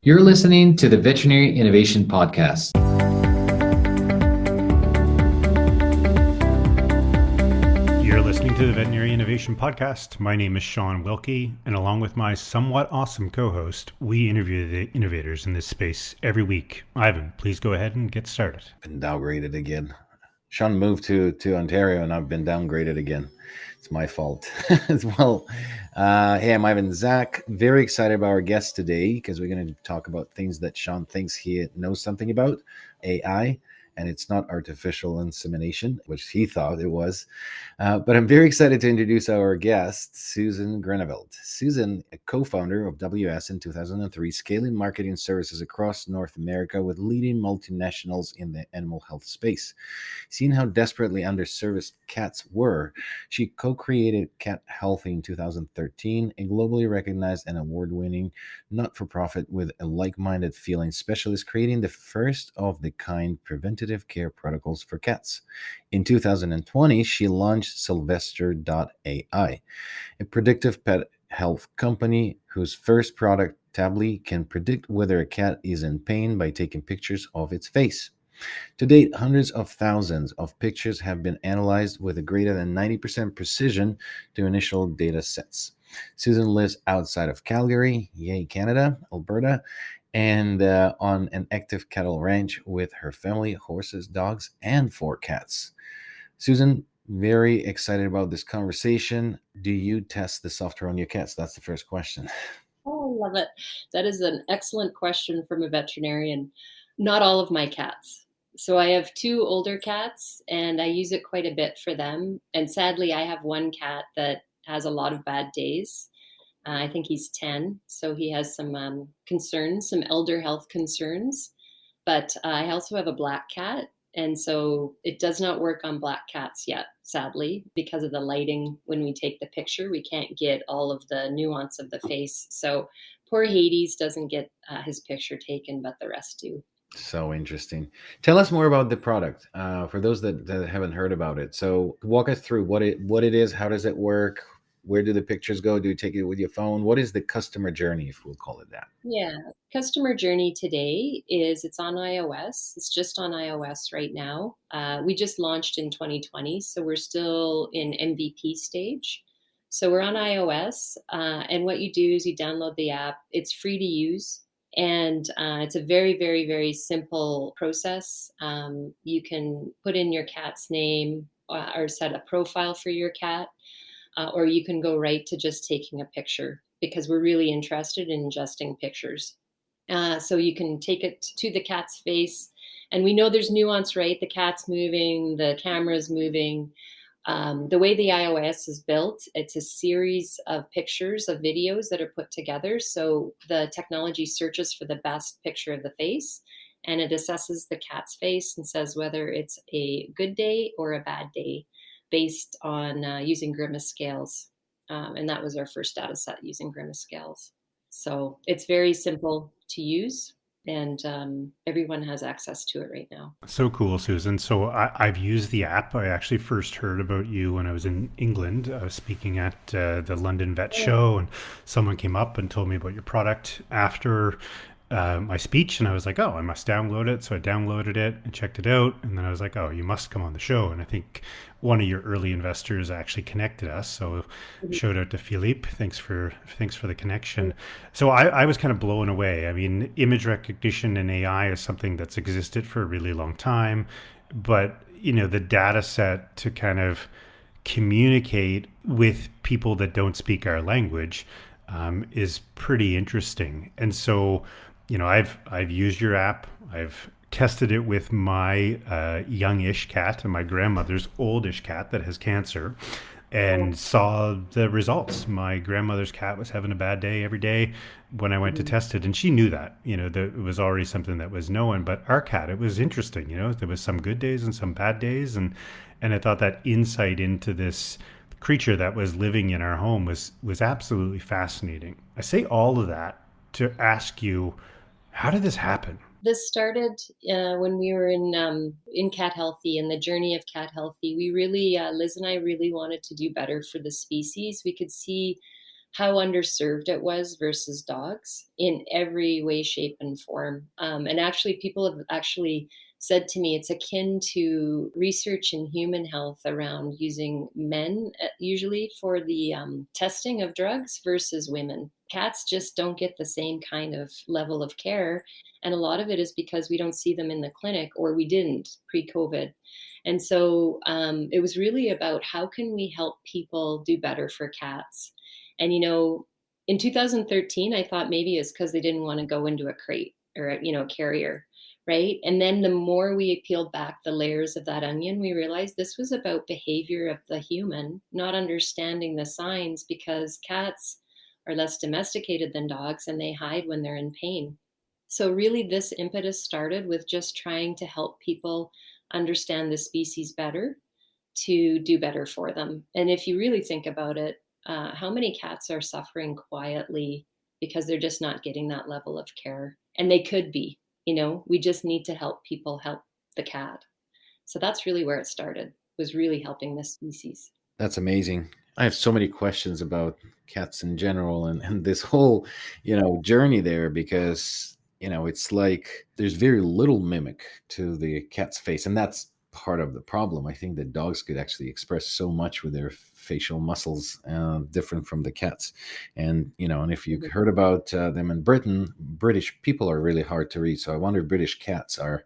You're listening to the Veterinary Innovation Podcast. You're listening to the Veterinary Innovation Podcast. My name is Shawn Wilkie, and along with my somewhat awesome co-host, we interview the innovators in this space every week. Ivan, please go ahead and get started. Been downgraded again. Shawn moved to Ontario, and I've been downgraded again. It's my fault as well. Hey, I'm Ivan Zach. Very excited about our guest today because we're going to talk about things that Shawn thinks he knows something about, AI, and it's not artificial insemination, which he thought it was. But I'm very excited to introduce our guest, Susan Groeneveld. Susan, a co-founder of WS in 2003, scaling marketing services across North America with leading multinationals in the animal health space. Seeing how desperately underserviced cats were, she co-created Cat Healthy in 2013, a globally recognized and award-winning not-for-profit with a like-minded feeling specialist, creating the first-of-the-kind preventative care protocols for cats. In 2020, she launched sylvester.ai, a predictive pet health company whose first product, Tably, can predict whether a cat is in pain by taking pictures of its face. To date, hundreds of thousands of pictures have been analyzed with a greater than 90% precision to initial data sets. Susan lives outside of Calgary, yay, Canada, Alberta, and on an active cattle ranch with her family, horses, dogs, and 4 cats. Susan, very excited about this conversation. Do you test the software on your cats? That's the first question. Oh, I love it. That is an excellent question from a veterinarian. Not all of my cats. So I have 2 older cats and I use it quite a bit for them. And sadly, I have one cat that has a lot of bad days. I think he's 10, so he has some concerns, some elder health concerns. But I also have a black cat, and so it does not work on black cats yet, sadly, because of the lighting. When we take the picture, we can't get all of the nuance of the face. So poor Hades doesn't get his picture taken, but the rest do. So interesting. Tell us more about the product for those that haven't heard about it. So walk us through what it is, how does it work, where do the pictures go? Do you take it with your phone? What is the customer journey, if we'll call it that? Yeah, customer journey today is it's on iOS. It's just on iOS right now. We just launched in 2020, so we're still in MVP stage. So we're on iOS, and what you do is you download the app. It's free to use, and it's a very, very, very simple process. You can put in your cat's name or set a profile for your cat, or you can go right to just taking a picture because we're really interested in ingesting pictures. So you can take it to the cat's face, and we know there's nuance, right? The cat's moving, the camera's moving. The way the iOS is built, it's a series of pictures, of videos that are put together. So the technology searches for the best picture of the face, and it assesses the cat's face and says whether it's a good day or a bad day based on using grimace scales. And that was our first data set using grimace scales. So it's very simple to use, and everyone has access to it right now. So cool, Susan. So I've used the app. I actually first heard about you when I was in England. I was speaking at the London Vet Show, and someone came up and told me about your product after my speech, and I was like, oh, I must download it. So I downloaded it and checked it out, and then I was like, oh, you must come on the show. And I think one of your early investors actually connected us. So shout out to Philippe. Thanks for the connection. So I was kind of blown away. I mean, image recognition and AI is something that's existed for a really long time, but the data set to kind of communicate with people that don't speak our language is pretty interesting. And so I've used your app. I've tested it with my youngish cat and my grandmother's oldish cat that has cancer, and saw the results. My grandmother's cat was having a bad day every day when I went to test it, and she knew that, that it was already something that was known. But our cat, it was interesting. There was some good days and some bad days, and I thought that insight into this creature that was living in our home was absolutely fascinating. I say all of that to ask you, how did this happen? This started when we were in Cat Healthy, and the journey of Cat Healthy. We really, Liz and I really wanted to do better for the species. We could see how underserved it was versus dogs in every way, shape, and form. And actually, people have actually said to me it's akin to research in human health around using men usually for the testing of drugs versus women. Cats just don't get the same kind of level of care. And a lot of it is because we don't see them in the clinic, or we didn't pre-COVID. And so it was really about how can we help people do better for cats. And, in 2013, I thought maybe it's because they didn't want to go into a crate or, a carrier. Right. And then the more we peeled back the layers of that onion, we realized this was about behavior of the human, not understanding the signs, because cats are less domesticated than dogs and they hide when they're in pain. So really this impetus started with just trying to help people understand the species better to do better for them. And if you really think about it, how many cats are suffering quietly because they're just not getting that level of care? And they could be, we just need to help people help the cat. So that's really where it started, was really helping this species. That's amazing. I have so many questions about cats in general and this whole, journey there, because, it's like there's very little mimic to the cat's face. And that's part of the problem. I think that dogs could actually express so much with their facial muscles, different from the cats. And if you've heard about them in Britain, British people are really hard to read. So I wonder if British cats are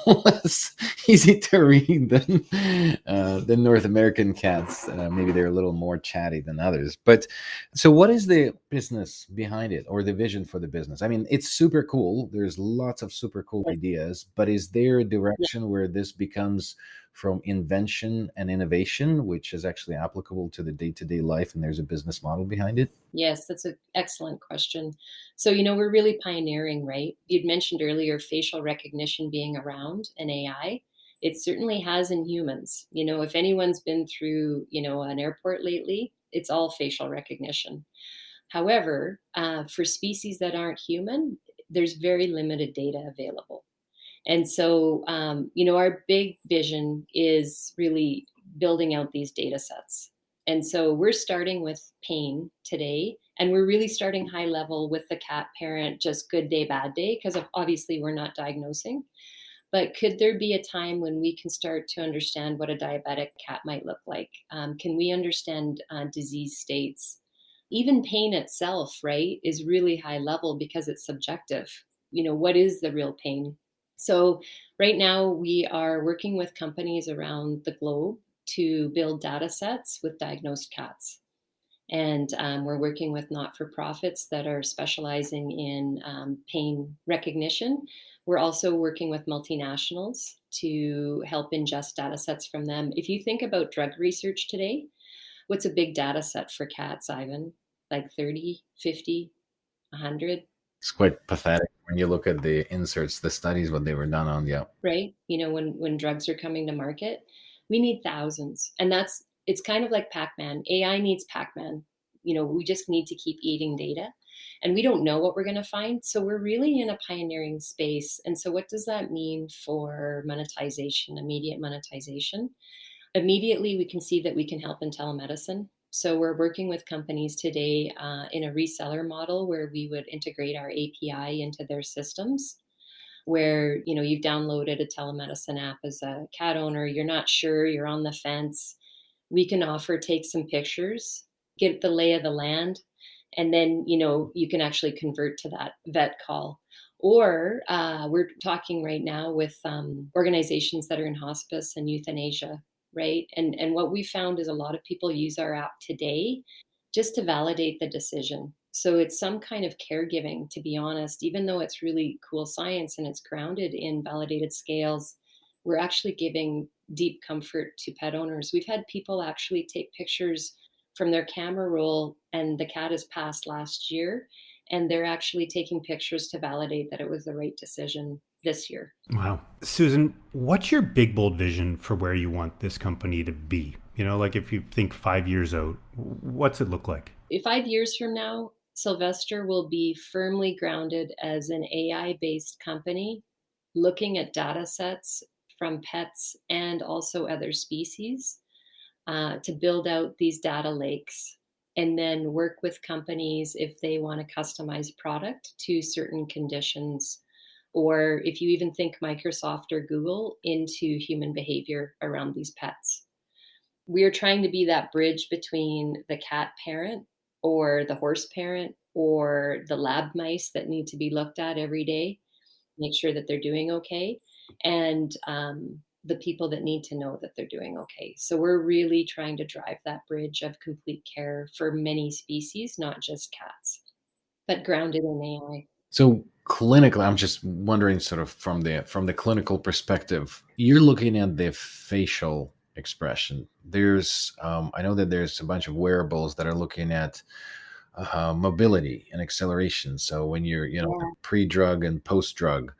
less easy to read than North American cats. Maybe they're a little more chatty than others. But so, what is the business behind it, or the vision for the business? I mean, it's super cool. There's lots of super cool ideas, but is there a direction where this becomes from invention and innovation, which is actually applicable to the day-to-day life, and there's a business model behind it? Yes, that's an excellent question. So, we're really pioneering, right? You'd mentioned earlier facial recognition being around and AI. It certainly has in humans. If anyone's been through, an airport lately, it's all facial recognition. However, for species that aren't human, there's very limited data available. And so, our big vision is really building out these data sets. And so we're starting with pain today, and we're really starting high level with the cat parent, just good day, bad day, because obviously we're not diagnosing. But could there be a time when we can start to understand what a diabetic cat might look like? Can we understand disease states? Even pain itself, right, is really high level because it's subjective. What is the real pain? So right now we are working with companies around the globe to build data sets with diagnosed cats. And we're working with not-for-profits that are specializing in pain recognition. We're also working with multinationals to help ingest data sets from them. If you think about drug research today, what's a big data set for cats, Ivan? Like 30, 50, 100? It's quite pathetic when you look at the inserts, the studies, what they were done on. Yeah. Right? When drugs are coming to market, we need thousands. And it's kind of like Pac-Man. AI needs Pac-Man. We just need to keep eating data. And we don't know what we're going to find. So we're really in a pioneering space. And so what does that mean for monetization, immediate monetization? Immediately, we can see that we can help in telemedicine. So we're working with companies today in a reseller model where we would integrate our API into their systems, where you've downloaded a telemedicine app as a cat owner, you're not sure, you're on the fence. We can take some pictures, get the lay of the land, and then you can actually convert to that vet call. Or we're talking right now with organizations that are in hospice and euthanasia, right? And what we found is a lot of people use our app today just to validate the decision. So it's some kind of caregiving, to be honest, even though it's really cool science and it's grounded in validated scales, we're actually giving deep comfort to pet owners. We've had people actually take pictures from their camera roll, and the cat has passed last year, and they're actually taking pictures to validate that it was the right decision this year. Wow. Susan, what's your big, bold vision for where you want this company to be? Like if you think 5 years out, what's it look like? 5 years from now, Sylvester will be firmly grounded as an AI-based company looking at data sets from pets and also other species to build out these data lakes and then work with companies if they want to customize product to certain conditions. Or if you even think Microsoft or Google into human behavior around these pets. We are trying to be that bridge between the cat parent or the horse parent or the lab mice that need to be looked at every day, make sure that they're doing okay, and the people that need to know that they're doing okay. So we're really trying to drive that bridge of complete care for many species, not just cats, but grounded in AI. So clinically, I'm just wondering, sort of from the clinical perspective, you're looking at the facial expression. I know that there's a bunch of wearables that are looking at mobility and acceleration. So when you're, Yeah, pre-drug and post-drug,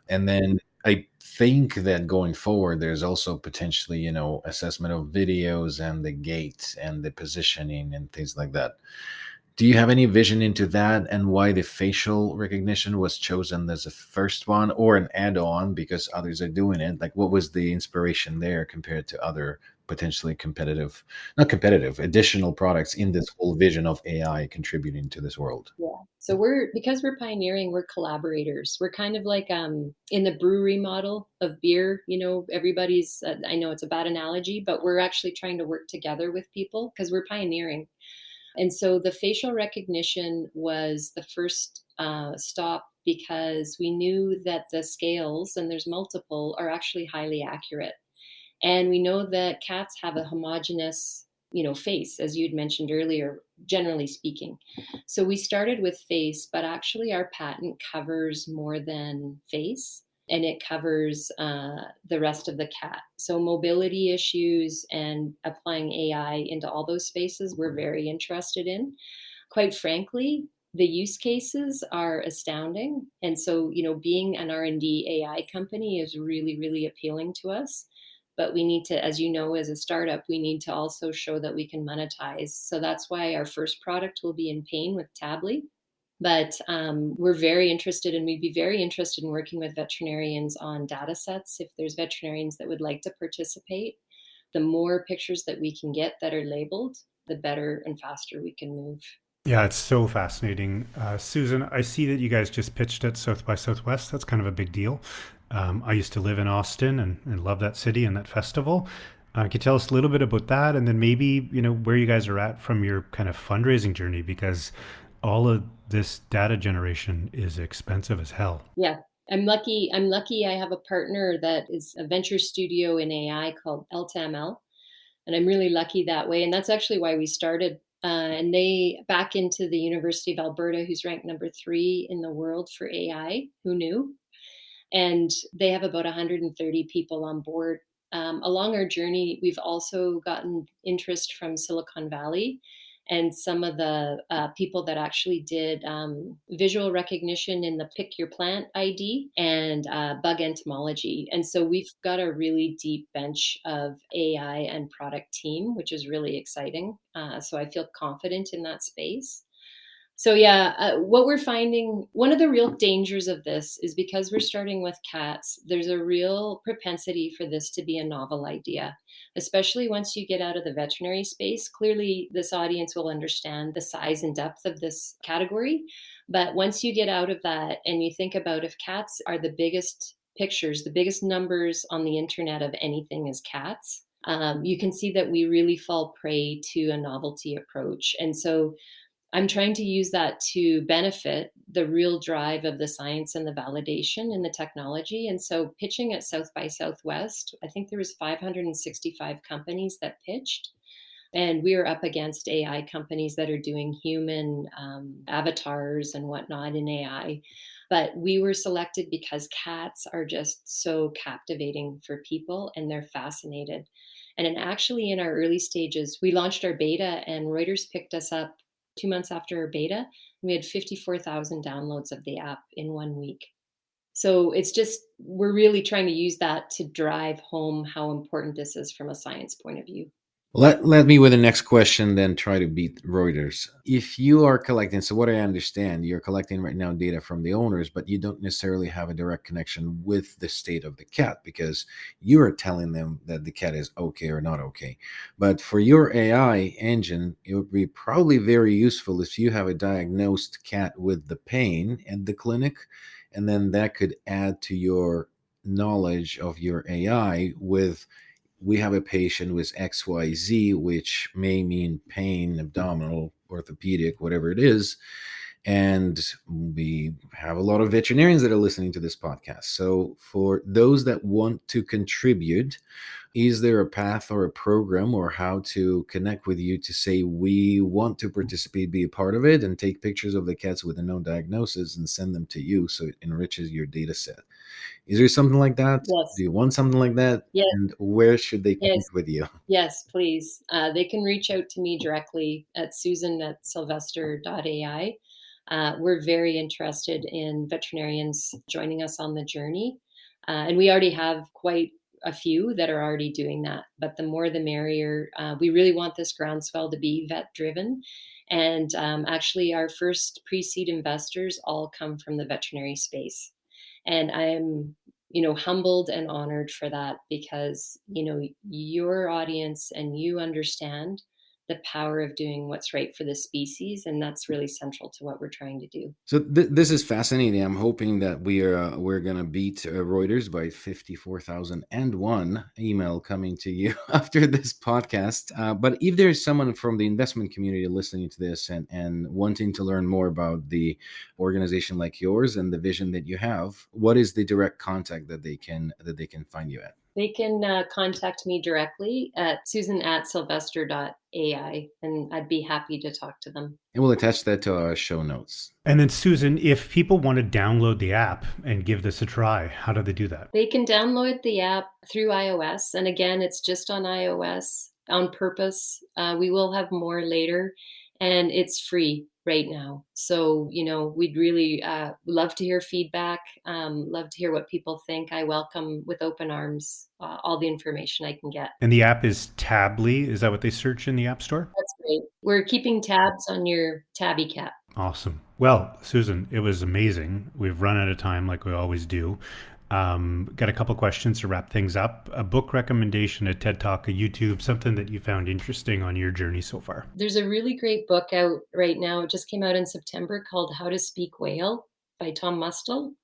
and then I think that going forward, there's also potentially, assessment of videos and the gait and the positioning and things like that. Do you have any vision into that, and why the facial recognition was chosen as a first one or an add-on because others are doing it? Like, what was the inspiration there compared to other potentially competitive, not competitive, additional products in this whole vision of AI contributing to this world? yeah. So because we're pioneering, we're collaborators. We're kind of like in the brewery model of beer. Everybody's. I know it's a bad analogy, but we're actually trying to work together with people because we're pioneering. And so the facial recognition was the first stop because we knew that the scales, and there's multiple, are actually highly accurate. And we know that cats have a homogeneous, face, as you'd mentioned earlier, generally speaking. So we started with face, but actually our patent covers more than face, and it covers the rest of the cat. So mobility issues and applying AI into all those spaces, we're very interested in. Quite frankly, the use cases are astounding. And so, being an R&D AI company is really, really appealing to us. But we need to, as you know, as a startup, we need to also show that we can monetize. So that's why our first product will be in pain with Tably. But we're very interested, and we'd be very interested in working with veterinarians on data sets. If there's veterinarians that would like to participate, the more pictures that we can get that are labeled, the better and faster we can move. Yeah, it's so fascinating. Susan, I see that you guys just pitched at South by Southwest. That's kind of a big deal. I used to live in Austin and love that city and that festival. Can you tell us a little bit about that, and then maybe, where you guys are at from your kind of fundraising journey, because all of this data generation is expensive as hell. Yeah. I'm lucky I have a partner that is a venture studio in AI called L2ML. And I'm really lucky that way. And that's actually why we started. And they back into the University of Alberta, who's ranked number 3 in the world for AI. Who knew? And they have about 130 people on board. Along our journey, we've also gotten interest from Silicon Valley and some of the people that actually did visual recognition in the Pick Your Plant ID and bug entomology. And so we've got a really deep bench of AI and product team, which is really exciting. So I feel confident in that space. So yeah, what we're finding, one of the real dangers of this is because we're starting with cats, there's a real propensity for this to be a novel idea, especially once you get out of the veterinary space. Clearly, this audience will understand the size and depth of this category. But once you get out of that and you think about if cats are the biggest pictures, the biggest numbers on the internet of anything is cats, you can see that we really fall prey to a novelty approach. And so I'm trying to use that to benefit the real drive of the science and the validation and the technology. And so pitching at South by Southwest, I think there was 565 companies that pitched. And we are up against AI companies that are doing human avatars and whatnot in AI. But we were selected because cats are just so captivating for people and they're fascinated. And actually, in our early stages, we launched our beta, and Reuters picked us up 2 months after our beta. And we had 54,000 downloads of the app in 1 week. So it's just, we're really trying to use that to drive home how important this is from a science point of view. Let me with the next question then try to beat Reuters. If you are collecting, so what I understand, you're collecting right now data from the owners, but you don't necessarily have a direct connection with the state of the cat because you are telling them that the cat is okay or not okay. But for your AI engine, it would be probably very useful if you have a diagnosed cat with the pain at the clinic, and then that could add to your knowledge of your AI with we have a patient with XYZ, which may mean pain, abdominal, orthopedic, whatever it is. And we have a lot of veterinarians that are listening to this podcast. So, for those that want to contribute, is there a path or a program or how to connect with you to say we want to participate, be a part of it, and take pictures of the cats with a known diagnosis and send them to you so it enriches your data set? Is there something like that? Yes. Do you want something like that? Yes. And where should they Yes. connect with you? Yes, please. They can reach out to me directly at susan@sylvester.ai. We're very interested in veterinarians joining us on the journey. And we already have quite a few that are already doing that, but the more the merrier. We really want this groundswell to be vet driven. And actually, our first pre-seed investors all come from the veterinary space. And I am, humbled and honored for that because, your audience and you understand the power of doing what's right for the species. And that's really central to what we're trying to do. So this is fascinating. I'm hoping that we're gonna beat Reuters by 54,001 email coming to you after this podcast. But if there's someone from the investment community listening to this and wanting to learn more about the organization like yours and the vision that you have, what is the direct contact that they can find you at? They can contact me directly at susan@sylvester.ai, and I'd be happy to talk to them. And we'll attach that to our show notes. And then, Susan, if people want to download the app and give this a try, how do they do that? They can download the app through iOS. And again, it's just on iOS on purpose. We will have more later, and it's free right now. So, we'd really love to hear feedback, love to hear what people think. I welcome with open arms all the information I can get. And the app is Tably. Is that what they search in the App Store? That's great. We're keeping tabs on your tabby cat. Awesome. Well, Susan, it was amazing. We've run out of time like we always do. Got a couple questions to wrap things up. A book recommendation, a TED Talk, a YouTube, something that you found interesting on your journey so far. There's a really great book out right now. It just came out in September called How to Speak Whale by Tom Mustill.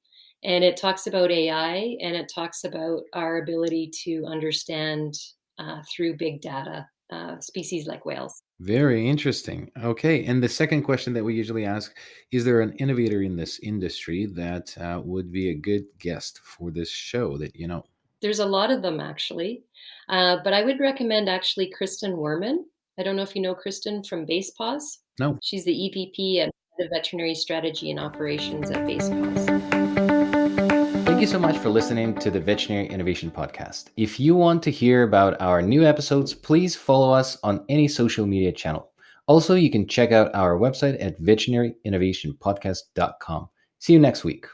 And it talks about AI and it talks about our ability to understand through big data species like whales. Very interesting. Okay. And the second question that we usually ask, is there an innovator in this industry that would be a good guest for this show that you know? There's a lot of them, actually. But I would recommend, actually, Kristen Werman. I don't know if you know Kristen from BasePaws. No. She's the EVP and the Veterinary Strategy and Operations at BasePaws. Thank you so much for listening to the Veterinary Innovation Podcast. If you want to hear about our new episodes, please follow us on any social media channel. Also, you can check out our website at veterinaryin.podcast.com. See you next week.